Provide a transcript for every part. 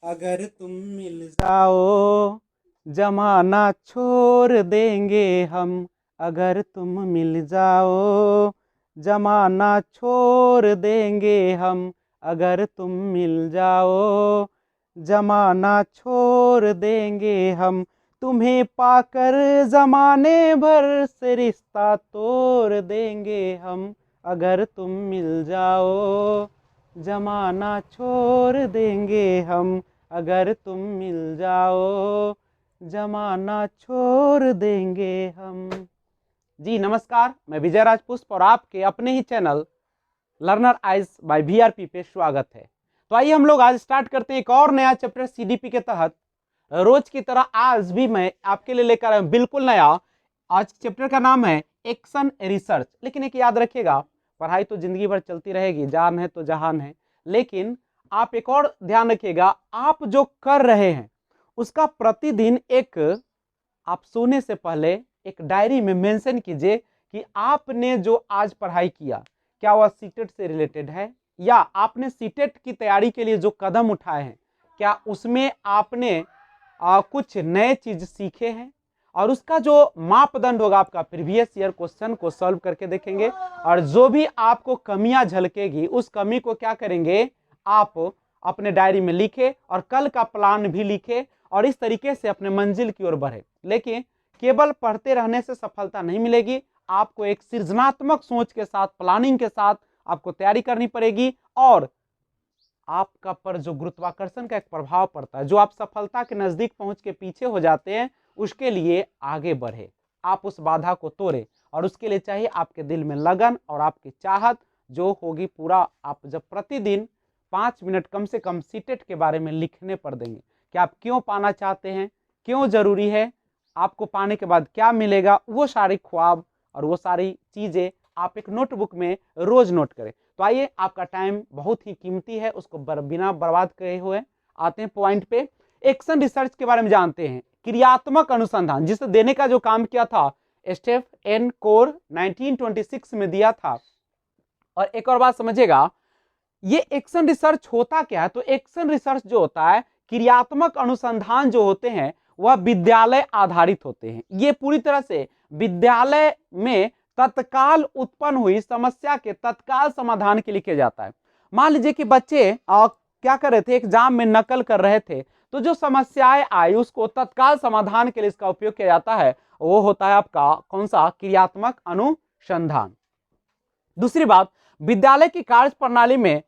अगर तुम मिल जाओ जमाना छोड़ देंगे हम। अगर तुम मिल जाओ जमाना छोड़ देंगे हम। अगर तुम मिल जाओ जमाना छोड़ देंगे हम। तुम्हें पाकर जमाने भर से रिश्ता तोड़ देंगे हम। अगर तुम मिल जाओ जमाना छोड़ देंगे हम। अगर तुम मिल जाओ जमाना छोड़ देंगे हम। जी नमस्कार, मैं विजय राजपुष्प और आपके अपने ही channel learner eyes by VRP पे स्वागत है। तो आइए हम लोग आज स्टार्ट करते हैं एक और नया चैप्टर सीडीपी के तहत। रोज की तरह आज भी मैं आपके लिए लेकर आया बिल्कुल नया। आज चैप्टर का नाम है एक्शन रिसर्च। लेकिन एक याद रखिएगा, पढ़ाई तो जिंदगी भर चलती रहेगी, जान है तो जहान है। लेकिन आप एक और ध्यान रखिएगा, आप जो कर रहे हैं उसका प्रतिदिन एक, आप सोने से पहले एक डायरी में मेंशन कीजिए कि आपने जो आज पढ़ाई किया क्या वह सीटेट से रिलेटेड है, या आपने सीटेट की तैयारी के लिए जो कदम उठाए हैं क्या उसमें आपने कुछ नए चीज सीखे हैं। और उसका जो मापदंड होगा आपका प्रीवियस ईयर क्वेश्चन को सॉल्व करके देखेंगे, और जो भी आपको कमियां झलकेगी उस कमी को क्या करेंगे, आप अपने डायरी में लिखे और कल का प्लान भी लिखे और इस तरीके से अपने मंजिल की ओर बढ़े। लेकिन केवल पढ़ते रहने से सफलता नहीं मिलेगी, आपको एक सृजनात्मक सोच के साथ, प्लानिंग के साथ आपको तैयारी करनी पड़ेगी। और आपका पर जो गुरुत्वाकर्षण का एक प्रभाव पड़ता है, जो आप सफलता के नजदीक पहुंच के पीछे हो जाते हैं, उसके लिए आगे बढ़े, आप उस बाधा को तोड़े। और उसके लिए चाहिए आपके दिल में लगन और आपकी चाहत जो होगी पूरा। आप जब प्रतिदिन 5 मिनट कम से कम सीटेट के बारे में लिखने पर देंगे कि आप क्यों पाना चाहते हैं, क्यों जरूरी है, आपको पाने के बाद क्या मिलेगा, वो सारे ख्वाब और वो सारी चीजें आप एक नोटबुक में रोज नोट करें। तो आइए, आपका टाइम बहुत ही कीमती है, उसको बिना बर्बाद करे हुए आते हैं पॉइंट पे। एक्शन रिसर्च के बारे में जानते हैं। क्रियात्मक अनुसंधान जिसे देने का जो काम किया था स्टेफ एन कोर 1926 में दिया था। और एक और बात समझिएगा, ये एक्शन रिसर्च होता क्या है। तो एक्शन रिसर्च जो होता है, क्रियात्मक अनुसंधान जो होते हैं वह विद्यालय आधारित होते हैं। ये पूरी तरह से विद्यालय में तत्काल उत्पन्न हुई समस्या के तत्काल समाधान के लिए किया जाता है। मान लीजिए कि बच्चे क्या कर रहे थे, एग्जाम में नकल कर रहे थे, तो जो समस्याएं आई उसको तत्काल समाधान के लिए इसका उपयोग किया जाता है। वो होता है आपका कौन सा, क्रियात्मक अनुसंधान। दूसरी बात, विद्यालय की कार्य प्रणाली में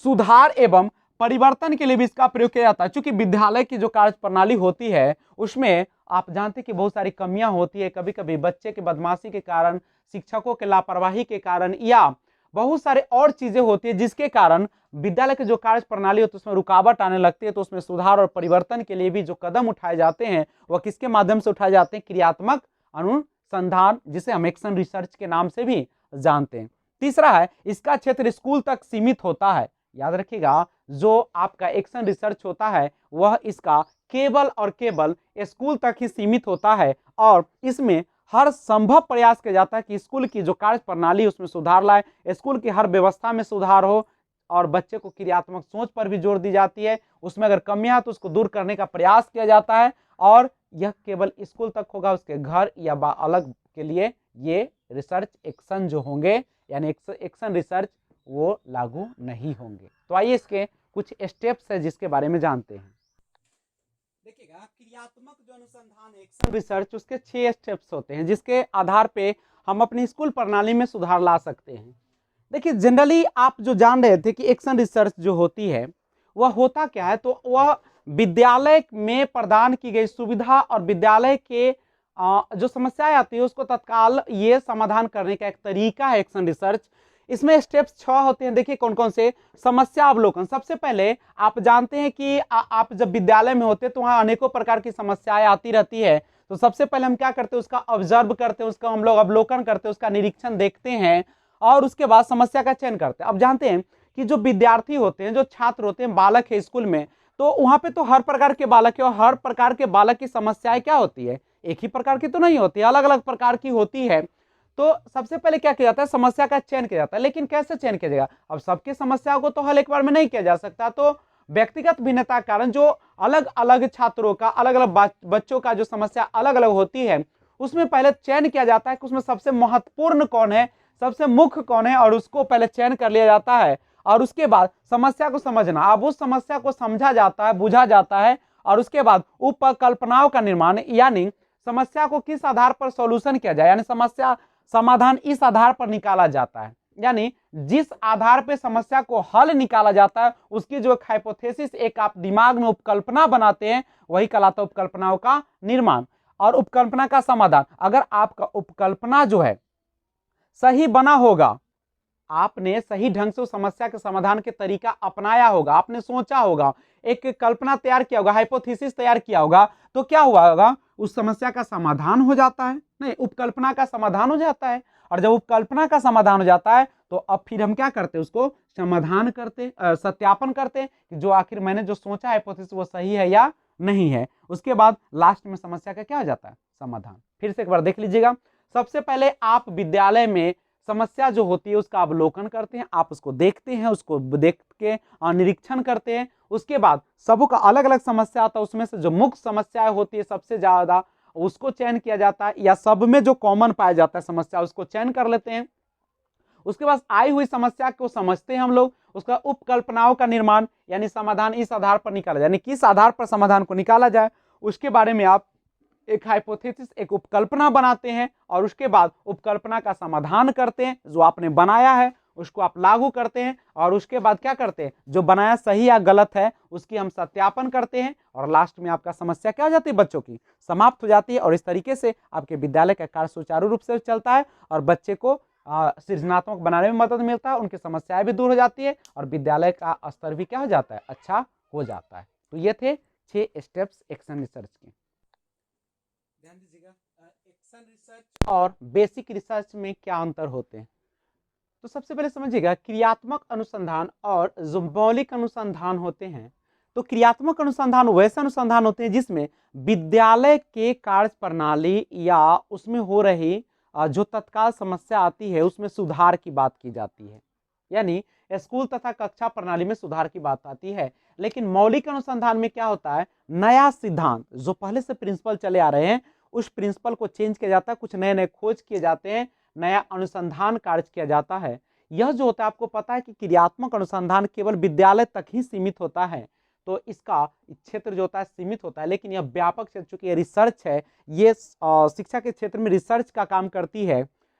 सुधार एवं परिवर्तन के लिए भी इसका प्रयोग किया जाता है। क्योंकि विद्यालय की जो कार्य प्रणाली होती है उसमें आप जानते हैं कि बहुत सारी कमियां होती है। कभी कभी बच्चे के बदमाशी के कारण, शिक्षकों के लापरवाही के कारण, या बहुत सारे और चीजें होती है जिसके कारण विद्यालय की जो कार्य प्रणाली होती है उसमें रुकावट आने लगती है। तो उसमें सुधार और परिवर्तन के लिए भी जो कदम उठाए जाते हैं वह किसके माध्यम से उठाए जाते हैं, क्रियात्मक अनुसंधान, जिसे हम एक्शन रिसर्च के नाम से भी जानते हैं। तीसरा है, इसका क्षेत्र स्कूल तक सीमित होता है। याद रखिएगा, जो आपका एक्शन रिसर्च होता है वह इसका केवल और केवल स्कूल तक ही सीमित होता है। और इसमें हर संभव प्रयास किया जाता है कि स्कूल की जो कार्य प्रणाली उसमें सुधार लाए, स्कूल की हर व्यवस्था में सुधार हो, और बच्चे को क्रियात्मक सोच पर भी जोर दी जाती है। उसमें अगर कमियां तो उसको दूर करने का प्रयास किया जाता है। और यह केवल स्कूल तक होगा, उसके घर या अलग के लिए ये रिसर्च एक्शन जो होंगे, यानी एक्शन रिसर्च, वो लागू नहीं होंगे। तो आइए इसके कुछ स्टेप्स है जिसके बारे में जानते हैं। देखिएगा, क्रियात्मक जो अनुसंधान है, एक्शन रिसर्च, उसके 6 स्टेप्स होते हैं जिसके आधार पे हम अपनी स्कूल प्रणाली में सुधार ला सकते हैं। देखिए, जनरली आप जो जान रहे थे कि एक्शन रिसर्च जो होती है वह होता क्या है, तो वह विद्यालय में प्रदान की गई सुविधा और विद्यालय के जो समस्याएं आती है उसको तत्काल ये समाधान करने का एक तरीका है एक्शन रिसर्च। इसमें स्टेप्स 6 होते हैं। देखिए कौन कौन से। समस्या अवलोकन, सबसे पहले आप जानते हैं कि आप जब विद्यालय में होते हैं तो वहां अनेकों प्रकार की समस्याएं आती रहती है। तो सबसे पहले हम क्या करते हैं, उसका ऑब्जर्व करते हैं, उसका हम लोग अवलोकन करते हैं, उसका निरीक्षण देखते हैं और उसके बाद समस्या का चयन करते हैं। अब जानते हैं कि जो विद्यार्थी होते हैं, जो छात्र होते हैं, बालक है स्कूल में, तो वहां पे तो हर प्रकार के बालक है और हर प्रकार के बालक की समस्याएं क्या होती है, एक ही प्रकार की तो नहीं होती, अलग अलग प्रकार की होती है। तो सबसे पहले क्या किया जाता है, समस्या का चयन किया जाता है। लेकिन कैसे चयन किया जाएगा, अब सबके समस्याओं को तो हल एक बार में नहीं किया जा सकता। तो व्यक्तिगत भिन्नता के कारण जो अलग अलग छात्रों का, अलग अलग बच्चों का जो समस्या अलग अलग होती है, उसमें पहले चयन किया जाता है कि उसमें सबसे महत्वपूर्ण कौन है, सबसे मुख्य कौन है, और उसको पहले चयन कर लिया जाता है। और उसके बाद समस्या को समझना, अब उस समस्या को समझा जाता है, बुझा जाता है, और उसके बाद उपकल्पनाओं का निर्माण, यानी समस्या को किस आधार पर सॉल्यूशन किया जाए, यानी समस्या समाधान इस आधार पर निकाला जाता है, यानी जिस आधार पर समस्या को हल निकाला जाता है उसकी जो हाइपोथेसिस, एक आप दिमाग में उपकल्पना बनाते हैं, वही कहलाता है उपकल्पनाओं का निर्माण। और उपकल्पना का समाधान, अगर आपका उपकल्पना जो है सही बना होगा, आपने सही ढंग से उस समस्या के समाधान के तरीका अपनाया होगा, आपने सोचा होगा, एक कल्पना तैयार किया होगा, हाइपोथेसिस तैयार किया होगा, तो क्या हुआ होगा, उस समस्या का समाधान हो जाता है, नहीं उपकल्पना का समाधान हो जाता है। और जब उपकल्पना का समाधान हो जाता है तो अब फिर हम क्या करते हैं, उसको समाधान करते, सत्यापन करते कि जो आखिर मैंने जो सोचा हाइपोथेसिस वो सही है या नहीं है। उसके बाद लास्ट में समस्या का क्या हो जाता है, समाधान। फिर से एक बार देख लीजिएगा, सबसे पहले आप विद्यालय में समस्या जो होती है उसका अवलोकन करते हैं, आप उसको देखते हैं, उसको देख के निरीक्षण करते हैं। उसके बाद सबका अलग अलग समस्या आता है, उसमें से जो मुख्य समस्याएं होती है सबसे ज्यादा उसको चयन किया जाता है, या सब में जो कॉमन पाया जाता है समस्या उसको चयन कर लेते हैं। उसके बाद आई हुई समस्या को समझते हैं हम लोग, उसका उपकल्पनाओं का निर्माण, यानी समाधान इस आधार पर निकाला, यानी किस आधार पर समाधान को निकाला जाए उसके बारे में आप एक हाइपोथेसिस, एक उपकल्पना बनाते हैं, और उसके बाद उपकल्पना का समाधान करते हैं, जो आपने बनाया है उसको आप लागू करते हैं, और उसके बाद क्या करते हैं, जो बनाया सही या गलत है उसकी हम सत्यापन करते हैं, और लास्ट में आपका समस्या क्या हो जाती है, बच्चों की समाप्त हो जाती है। और इस तरीके से आपके विद्यालय का कार्य सुचारू रूप से चलता है, और बच्चे को सृजनात्मक बनाने में मदद मिलता है, उनकी समस्याएं भी दूर हो जाती है, और विद्यालय का स्तर भी क्या हो जाता है, अच्छा हो जाता है। तो ये थे 6 स्टेप्स एक्शन रिसर्च के। ध्यान दीजिएगा, एक्शन रिसर्च और बेसिक रिसर्च में क्या अंतर होते हैं। तो सबसे पहले समझिएगा, क्रियात्मक अनुसंधान और जो मौलिक अनुसंधान होते हैं, तो क्रियात्मक अनुसंधान वैसे अनुसंधान होते हैं जिसमें विद्यालय के कार्य प्रणाली या उसमें हो रही जो तत्काल समस्या आती है उसमें सुधार की बात की जाती है, यानी स्कूल तथा कक्षा प्रणाली में सुधार की बात आती है। लेकिन मौलिक अनुसंधान में क्या होता है, नया सिद्धांत जो पहले से प्रिंसिपल चले आ रहे हैं उस प्रिंसिपल को चेंज किया जाता है, कुछ नए नए खोज किए जाते हैं, नया अनुसंधान कार्य किया जाता है। यह जो होता है, आपको पता है कि क्रियात्मक अनुसंधान केवल विद्यालय तक ही सीमित होता है, तो इसका क्षेत्र जो होता है सीमित होता है। लेकिन यह व्यापक क्षेत्र, चूंकि ये रिसर्च है, ये शिक्षा के क्षेत्र में रिसर्च का काम करती है,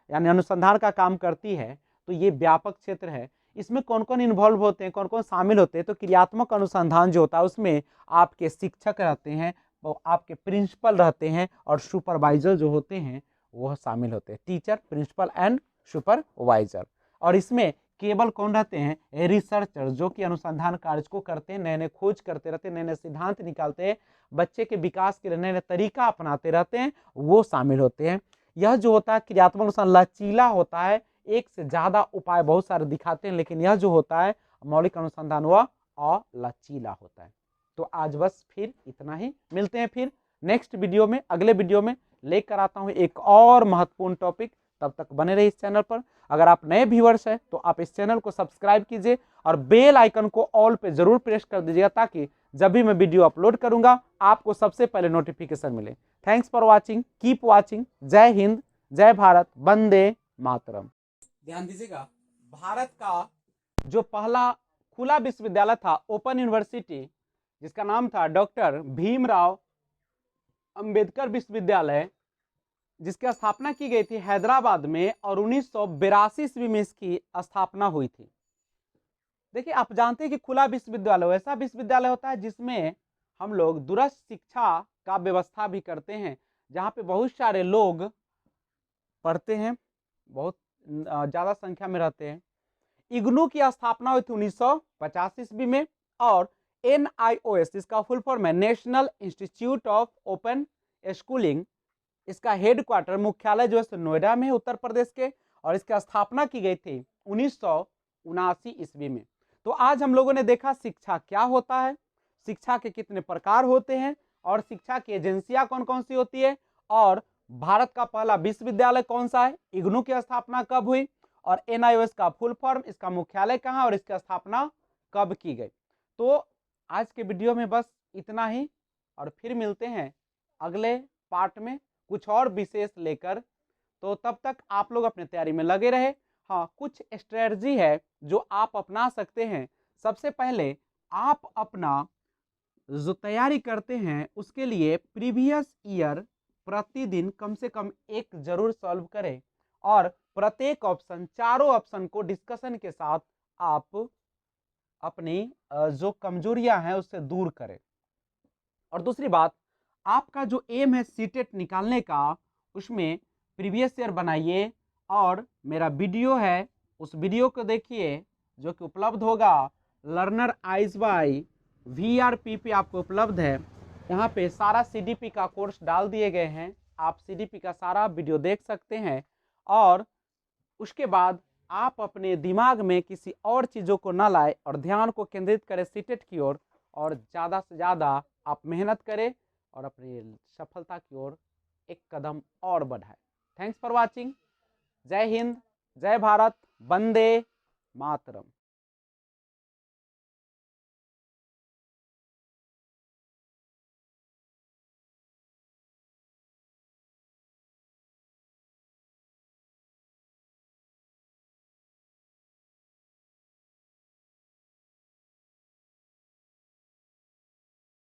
यानी अनुसंधान का काम करती है, तो ये व्यापक क्षेत्र है। इसमें कौन कौन इन्वॉल्व होते हैं, कौन कौन शामिल होते हैं, तो क्रियात्मक अनुसंधान जो होता है उसमें आपके शिक्षक रहते हैं, वो आपके प्रिंसिपल रहते हैं, और सुपरवाइजर जो होते हैं वह शामिल होते हैं, टीचर, प्रिंसिपल एंड सुपरवाइजर। और इसमें केवल कौन रहते हैं, रिसर्चर, जो कि अनुसंधान कार्य को करते हैं, नए नए खोज करते रहते हैं, नए नए सिद्धांत निकालते हैं, बच्चे के विकास के लिए नए नए तरीका अपनाते रहते हैं, वो शामिल होते हैं। यह जो होता है क्रियात्मक अनुसंधान लचीला होता है, एक से ज्यादा उपाय बहुत सारे दिखाते हैं, लेकिन यह जो होता है मौलिक अनुसंधान वह अलचीला होता है। तो आज बस फिर इतना ही, मिलते हैं फिर नेक्स्ट वीडियो में, अगले वीडियो में लेकर आता हूं एक और महत्वपूर्ण टॉपिक। तब तक बने रहिए इस चैनल पर। अगर आप नए व्यूअर्स हैं तो आप इस चैनल को सब्सक्राइब कीजिए और बेल आइकन को ऑल पे जरूर प्रेस कर दीजिएगा, ताकि जब भी मैं वीडियो अपलोड करूंगा आपको सबसे पहले नोटिफिकेशन मिले। Thanks for watching, keep watching. जय हिंद, जय भारत, वंदे मातरम। ध्यान दीजिएगा, भारत का जो पहला खुला विश्वविद्यालय था, ओपन यूनिवर्सिटी, जिसका नाम था डॉक्टर भीमराव अंबेडकर विश्वविद्यालय, जिसकी स्थापना की गई थी हैदराबाद में, और 1982 ईस्वी में इसकी स्थापना हुई थी। देखिए, आप जानते हैं कि खुला विश्वविद्यालय वैसा विश्वविद्यालय होता है जिसमें हम लोग दूरस्थ शिक्षा का व्यवस्था भी करते हैं, जहाँ पे बहुत सारे लोग पढ़ते हैं, बहुत ज्यादा संख्या में रहते हैं। इग्नू की स्थापना हुई थी 1950 ईस्वी में, और NIOS, इसका फुल फॉर्म है national institute of open schooling, इसका हेडक्वार्टर मुख्यालय जो है नोएडा में, उत्तर प्रदेश के, और इसकी स्थापना की गई थी 1979 ईस्वी में। तो आज हम लोगों ने देखा शिक्षा क्या होता है, शिक्षा के कितने प्रकार होते हैं, और शिक्षा की एजेंसियां कौन कौन सी होती है, और भारत का पहला विश्वविद्यालय कौन सा है, इग्नू की स्थापना कब हुई, और NIOS का फुल फॉर्म, इसका मुख्यालय कहाँ, और इसकी स्थापना कब की गई। तो आज के वीडियो में बस इतना ही, और फिर मिलते हैं अगले पार्ट में कुछ और विशेष लेकर। तो तब तक आप लोग अपने तैयारी में लगे रहे। हाँ, कुछ स्ट्रेटजी है जो आप अपना सकते हैं। सबसे पहले आप अपना जो तैयारी करते हैं उसके लिए प्रीवियस ईयर प्रतिदिन कम से कम एक जरूर सॉल्व करें, और प्रत्येक ऑप्शन, चारों ऑप्शन को डिस्कशन के साथ आप अपनी जो कमजोरियां हैं उससे दूर करें। और दूसरी बात, आपका जो एम है सीटेट निकालने का, उसमें प्रीवियस ईयर बनाइए, और मेरा वीडियो है उस वीडियो को देखिए जो कि उपलब्ध होगा लर्नर आइज बाय VRP पे आपको उपलब्ध है। यहाँ पे सारा CDP का कोर्स डाल दिए गए हैं, आप CDP का सारा वीडियो देख सकते हैं। और उसके बाद आप अपने दिमाग में किसी और चीज़ों को ना लाए और ध्यान को केंद्रित करें सीटेट की ओर, और ज़्यादा से ज़्यादा आप मेहनत करें और अपनी सफलता की ओर एक कदम और बढ़ाएं। Thanks for watching. जय हिंद, जय भारत, वंदे मातरम।